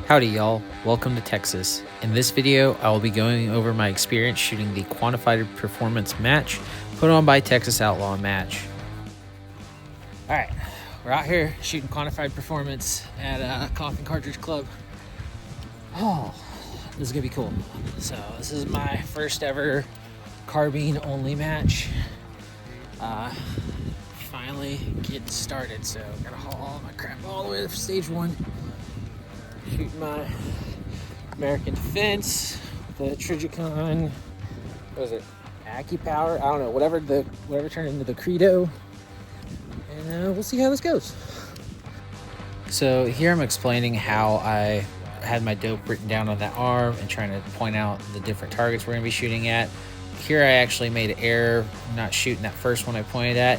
Howdy y'all, welcome to Texas. In this video, I will be going over my experience shooting the Quantified performance match put on by Texas Outlaw Match. Alright, we're out here shooting Quantified performance at Coffin Cartridge Club. Oh, this is gonna be cool. So this is my first ever carbine only match. Finally getting started, so gotta haul all my crap all the way to stage one. Shooting my American Defense, the Trigicon, what was it, AccuPower, I don't know, whatever turned into the Credo, and we'll see how this goes. So here I'm explaining how I had my dope written down on that arm and trying to point out the different targets we're going to be shooting at. Here I actually made an error not shooting that first one I pointed at.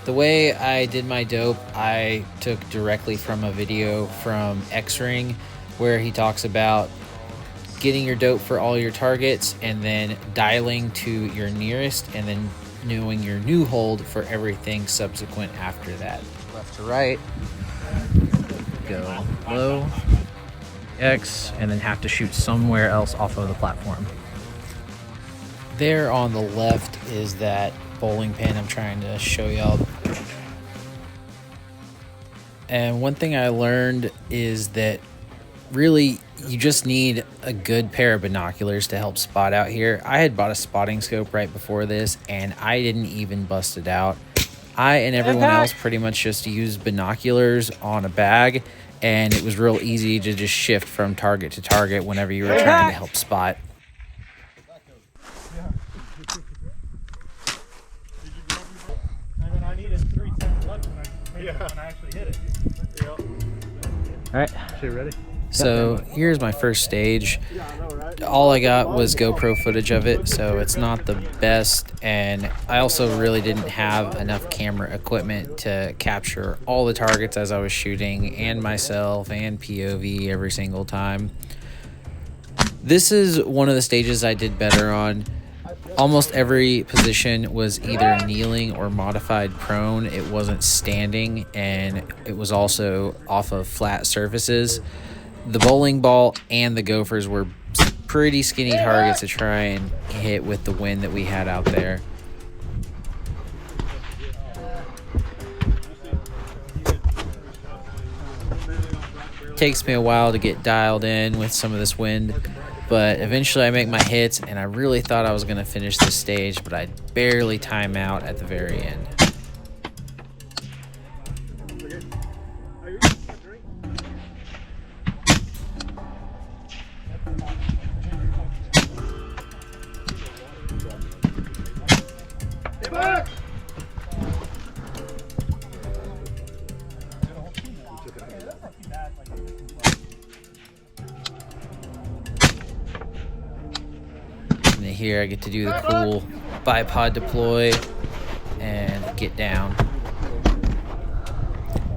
The way I did my dope, I took directly from a video from X-Ring where he talks about getting your dope for all your targets and then dialing to your nearest and then knowing your new hold for everything subsequent after that. Left to right, go low, X, and then have to shoot somewhere else off of the platform. There on the left is that bowling pin I'm trying to show y'all. And one thing I learned is that really you just need a good pair of binoculars to help spot out here. I had bought a spotting scope right before this and I didn't even bust it out. I and everyone else pretty much just used binoculars on a bag, and it was real easy to just shift from target to target whenever you were trying to help spot. When I actually hit it. All right. You ready? So here's my first stage. All I got was GoPro footage of it, so it's not the best, and I also really didn't have enough camera equipment to capture all the targets as I was shooting, and myself, and POV every single time. This is one of the stages I did better on. Almost every position was either kneeling or modified prone. It wasn't standing, and it was also off of flat surfaces. The bowling ball and the gophers were pretty skinny targets to try and hit with the wind that we had out there. Takes me a while to get dialed in with some of this wind, but eventually I make my hits, and I really thought I was going to finish this stage, but I barely time out at the very end. And then here I get to do the cool bipod deploy and get down.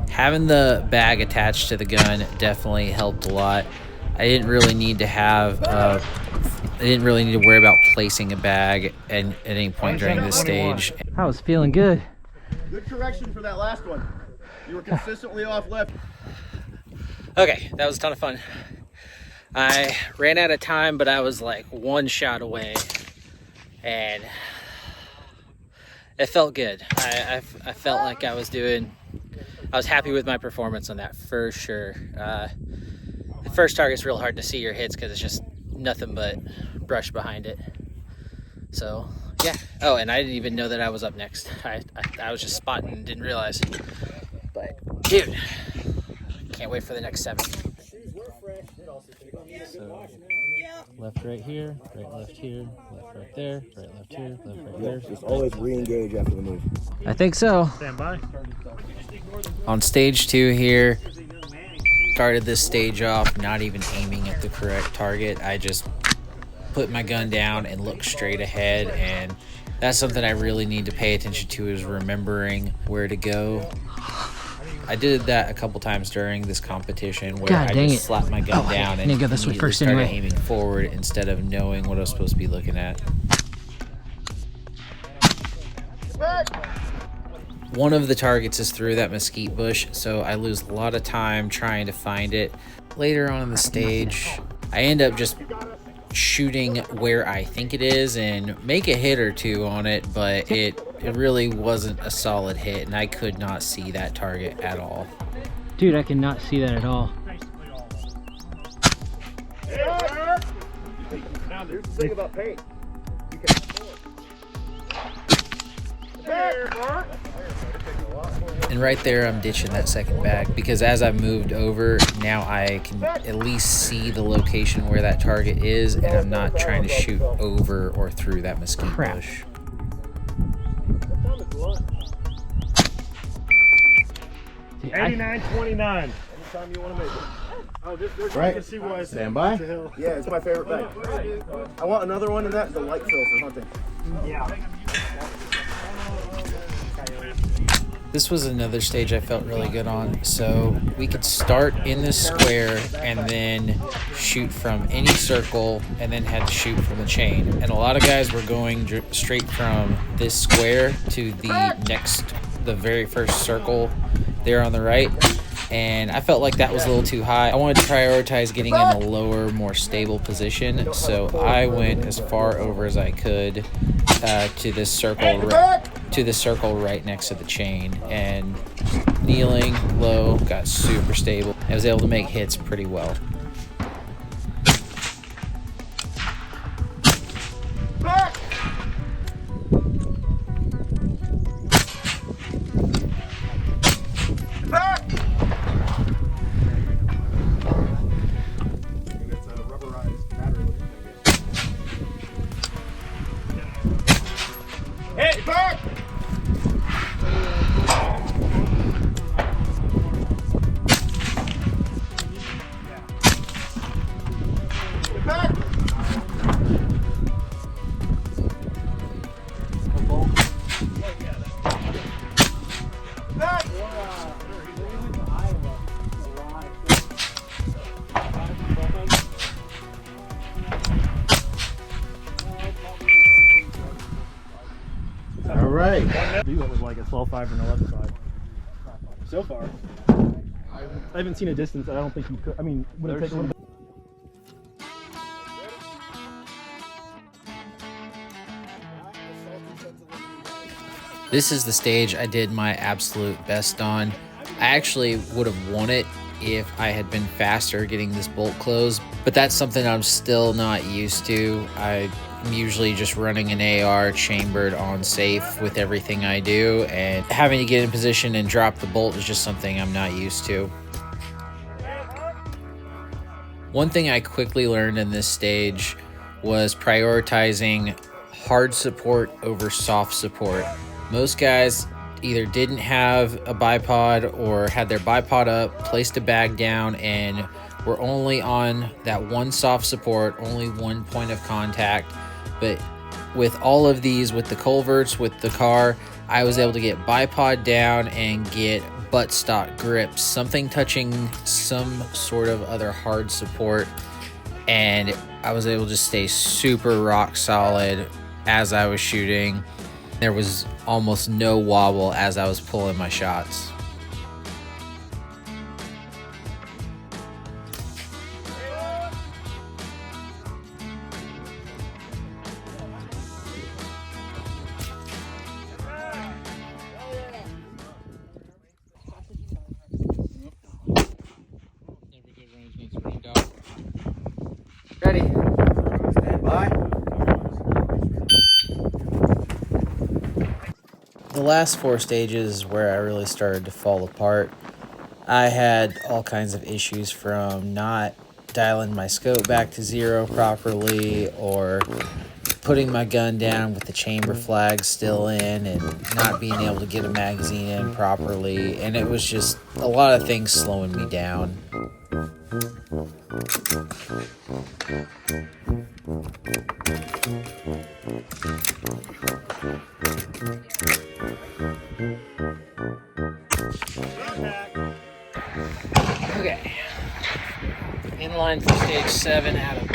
Having the bag attached to the gun definitely helped a lot. I didn't really need to worry about placing a bag at any point during this stage. I was feeling good. Good correction for that last one. You were consistently off left. Okay, that was a ton of fun. I ran out of time, but I was like one shot away, and it felt good. I felt like I was happy with my performance on that for sure. The first target's real hard to see your hits because it's just nothing but brush behind it. So yeah. Oh, and I didn't even know that I was up next. I was just spotting and didn't realize. But dude, can't wait for the next 7. So left, right here, right, left here, left, right there, right, left here, left, right there. Just always re-engage after the move. I think so. Stand by. On stage 2 here, started this stage off not even aiming at the correct target. I just put my gun down and looked straight ahead, and that's something I really need to pay attention to, is remembering where to go. I did that a couple times during this competition where I just slapped my gun down and immediately started aiming forward instead of knowing what I was supposed to be looking at. One of the targets is through that mesquite bush, so I lose a lot of time trying to find it. Later on in the stage, I end up just shooting where I think it is and make a hit or two on it, but it really wasn't a solid hit, and I could not see that target at all. Dude, I cannot see that at all. Now, here's the thing about paint. You can And right there, I'm ditching that second bag because as I've moved over, now I can at least see the location where that target is, and I'm not trying to shoot over or through that mesquite bush. 89-29. anytime you want to make it. Oh, this Right. you can see why I said Stand by. what the hell. Yeah, it's my favorite bag. I want another one in that, the light fill for hunting. Yeah. This was another stage I felt really good on. So we could start in this square and then shoot from any circle and then had to shoot from the chain. And a lot of guys were going straight from this square to the very first circle there on the right. And I felt like that was a little too high. I wanted to prioritize getting in a lower, more stable position. So I went as far over as I could to this circle right next to the chain, and kneeling low, got super stable. I was able to make hits pretty well. All right. Do it with like a 12.5 or an 11.5. So far, I haven't seen a distance. I don't think you could. I mean, would it take a little bit? This is the stage I did my absolute best on. I actually would have won it if I had been faster getting this bolt closed, but that's something I'm still not used to. I'm usually just running an AR chambered on safe with everything I do, and having to get in position and drop the bolt is just something I'm not used to. One thing I quickly learned in this stage was prioritizing hard support over soft support. Most guys either didn't have a bipod or had their bipod up, placed a bag down, and were only on that one soft support, only one point of contact. But with all of these, with the culverts, with the car, I was able to get bipod down and get buttstock grips, something touching some sort of other hard support, and I was able to stay super rock solid as I was shooting. There was almost no wobble as I was pulling my shots. Ready? Stand by. The last four stages is where I really started to fall apart. I had all kinds of issues from not dialing my scope back to zero properly, or putting my gun down with the chamber flag still in and not being able to get a magazine in properly, and it was just a lot of things slowing me down. Okay, in line for stage 7 out of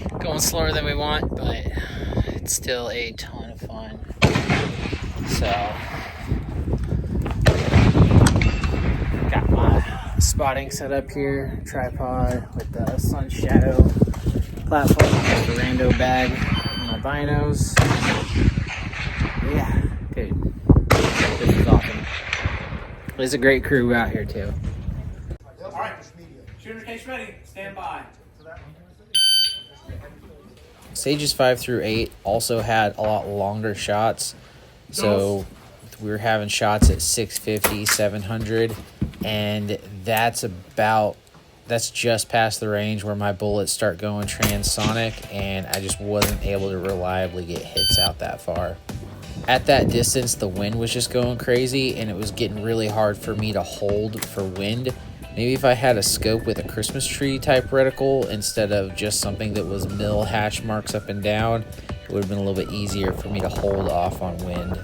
8. Going slower than we want, but it's still a ton of fun. So spotting setup here, tripod with the sun shadow platform, the rando bag, and my binos. Yeah, dude, this is awesome. There's a great crew out here too. All right, shooter case ready, stand by. Stages 5 through 8 also had a lot longer shots, so we were having shots at 650, 700, and that's just past the range where my bullets start going transonic, and I just wasn't able to reliably get hits out that far. At that distance, the wind was just going crazy, and it was getting really hard for me to hold for wind. Maybe if I had a scope with a Christmas tree type reticle instead of just something that was mill hatch marks up and down, it would have been a little bit easier for me to hold off on wind.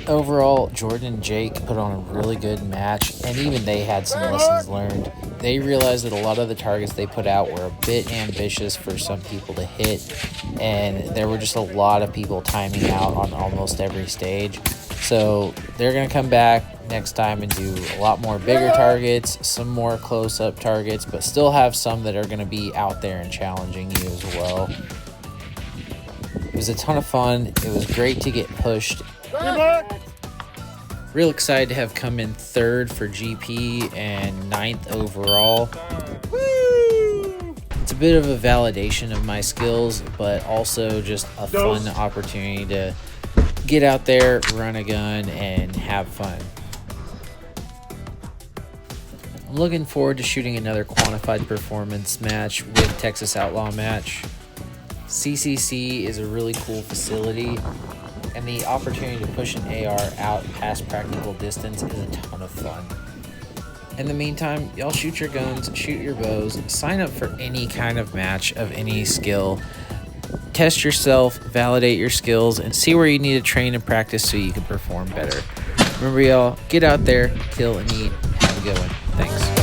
Overall, Jordan and Jake put on a really good match, and even they had some lessons learned. They realized that a lot of the targets they put out were a bit ambitious for some people to hit, and there were just a lot of people timing out on almost every stage. So they're going to come back next time and do a lot more bigger targets, some more close-up targets, but still have some that are going to be out there and challenging you as well. It was a ton of fun. It was great to get pushed. Real excited to have come in 3rd for GP and 9th overall. It's a bit of a validation of my skills, but also just a fun opportunity to get out there, run a gun, and have fun. I'm looking forward to shooting another Quantified performance match with Texas Outlaw Match. CCC is a really cool facility, and the opportunity to push an AR out past practical distance is a ton of fun. In the meantime, y'all shoot your guns, shoot your bows, sign up for any kind of match of any skill. Test yourself, validate your skills, and see where you need to train and practice so you can perform better. Remember y'all, get out there, kill and eat. Have a good one. Thanks.